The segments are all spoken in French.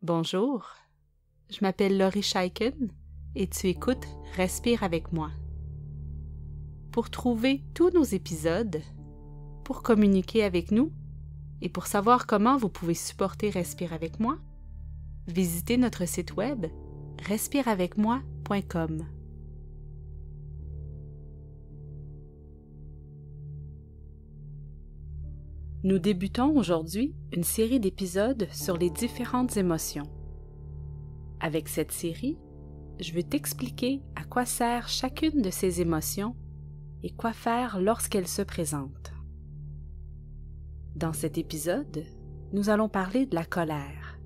Bonjour, je m'appelle Laurie Scheiken et tu écoutes Respire avec moi. Pour trouver tous nos épisodes, pour communiquer avec nous et pour savoir comment vous pouvez supporter Respire avec moi, visitez notre site web respireavecmoi.com. Nous débutons aujourd'hui une série d'épisodes sur les différentes émotions. Avec cette série, je veux t'expliquer à quoi sert chacune de ces émotions et quoi faire lorsqu'elles se présentent. Dans cet épisode, nous allons parler de la colère.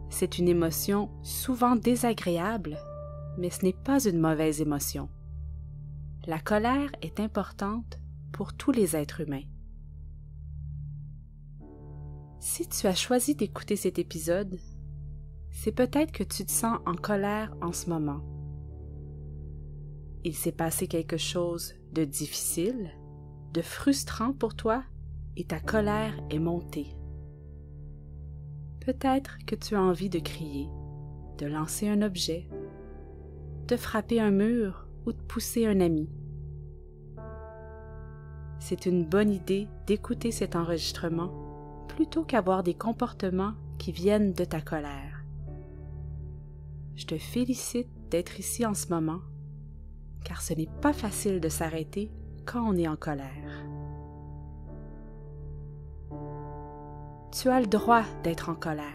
C'est une émotion souvent désagréable, mais ce n'est pas une mauvaise émotion. La colère est importante pour tous les êtres humains. Si tu as choisi d'écouter cet épisode, c'est peut-être que tu te sens en colère en ce moment. Il s'est passé quelque chose de difficile, de frustrant pour toi et ta colère est montée. Peut-être que tu as envie de crier, de lancer un objet, de frapper un mur ou de pousser un ami. C'est une bonne idée d'écouter cet enregistrement plutôt qu'avoir des comportements qui viennent de ta colère. Je te félicite d'être ici en ce moment, car ce n'est pas facile de s'arrêter quand on est en colère. Tu as le droit d'être en colère.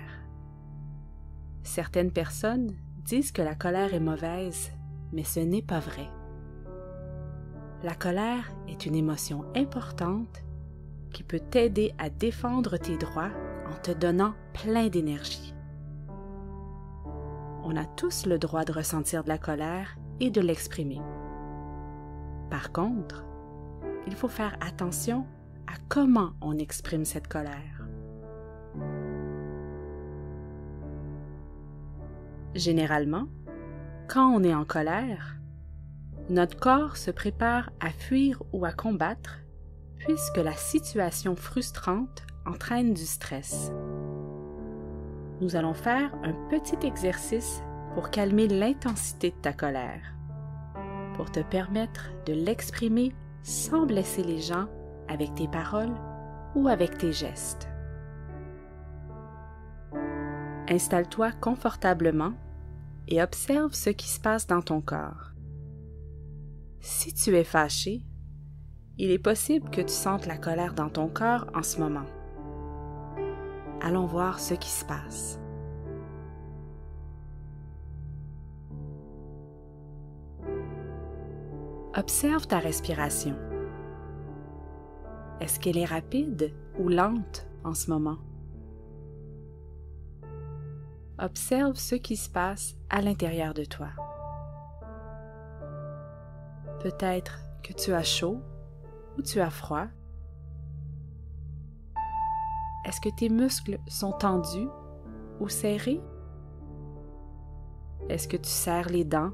Certaines personnes disent que la colère est mauvaise, mais ce n'est pas vrai. La colère est une émotion importante qui peut t'aider à défendre tes droits en te donnant plein d'énergie. On a tous le droit de ressentir de la colère et de l'exprimer. Par contre, il faut faire attention à comment on exprime cette colère. Généralement, quand on est en colère, notre corps se prépare à fuir ou à combattre puisque la situation frustrante entraîne du stress. Nous allons faire un petit exercice pour calmer l'intensité de ta colère, pour te permettre de l'exprimer sans blesser les gens avec tes paroles ou avec tes gestes. Installe-toi confortablement et observe ce qui se passe dans ton corps. Si tu es fâché, il est possible que tu sentes la colère dans ton corps en ce moment. Allons voir ce qui se passe. Observe ta respiration. Est-ce qu'elle est rapide ou lente en ce moment? Observe ce qui se passe à l'intérieur de toi. Peut-être que tu as chaud ou tu as froid. Est-ce que tes muscles sont tendus ou serrés? Est-ce que tu serres les dents,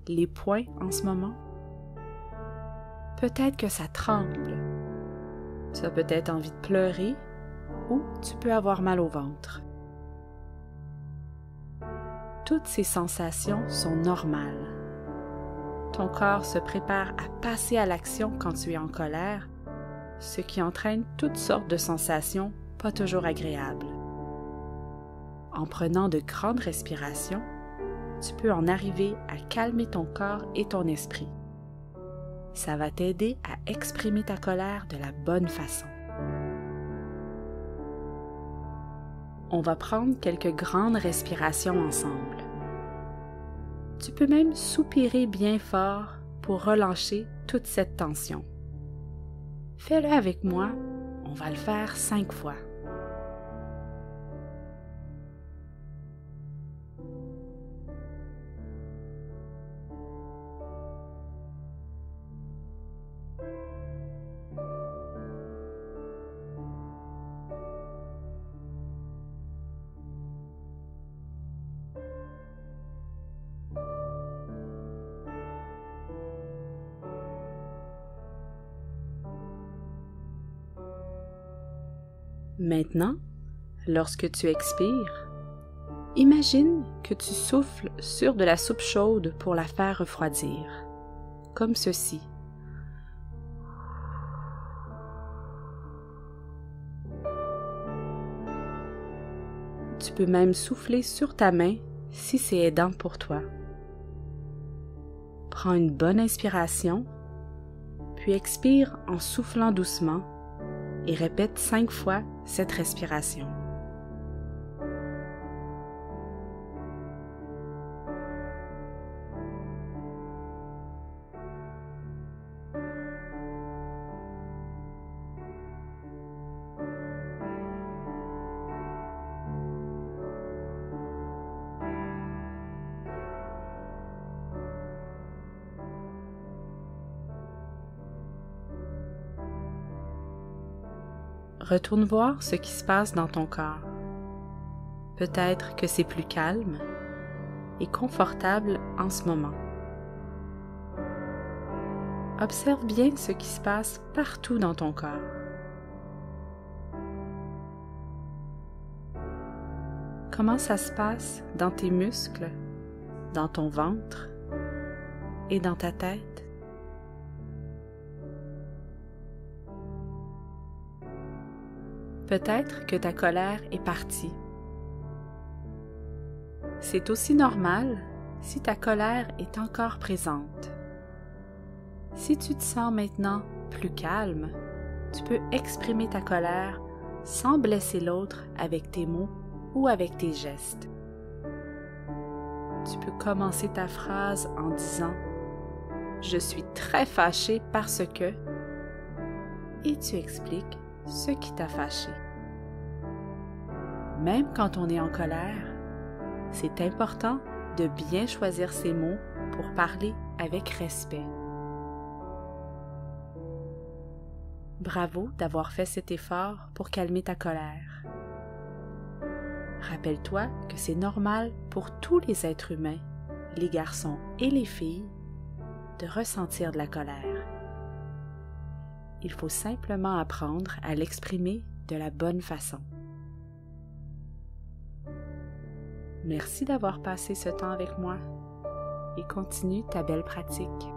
les poings en ce moment? Peut-être que ça tremble. Tu as peut-être envie de pleurer ou tu peux avoir mal au ventre. Toutes ces sensations sont normales. Ton corps se prépare à passer à l'action quand tu es en colère, ce qui entraîne toutes sortes de sensations pas toujours agréables. En prenant de grandes respirations, tu peux en arriver à calmer ton corps et ton esprit. Ça va t'aider à exprimer ta colère de la bonne façon. On va prendre quelques grandes respirations ensemble. Tu peux même soupirer bien fort pour relâcher toute cette tension. Fais-le avec moi, on va le faire 5 fois. Maintenant, lorsque tu expires, Imagine que tu souffles sur de la soupe chaude pour la faire refroidir, comme ceci. Tu peux même souffler sur ta main si c'est aidant pour toi. Prends une bonne inspiration, puis expire en soufflant doucement et répète 5 fois cette respiration. Retourne voir ce qui se passe dans ton corps. Peut-être que c'est plus calme et confortable en ce moment. Observe bien ce qui se passe partout dans ton corps. Comment ça se passe dans tes muscles, dans ton ventre et dans ta tête? Peut-être que ta colère est partie. C'est aussi normal si ta colère est encore présente. Si tu te sens maintenant plus calme, tu peux exprimer ta colère sans blesser l'autre avec tes mots ou avec tes gestes. Tu peux commencer ta phrase en disant « Je suis très fâché parce que… » et tu expliques ce qui t'a fâché. Même quand on est en colère, c'est important de bien choisir ses mots pour parler avec respect. Bravo d'avoir fait cet effort pour calmer ta colère. Rappelle-toi que c'est normal pour tous les êtres humains, les garçons et les filles, de ressentir de la colère. Il faut simplement apprendre à l'exprimer de la bonne façon. Merci d'avoir passé ce temps avec moi et continue ta belle pratique.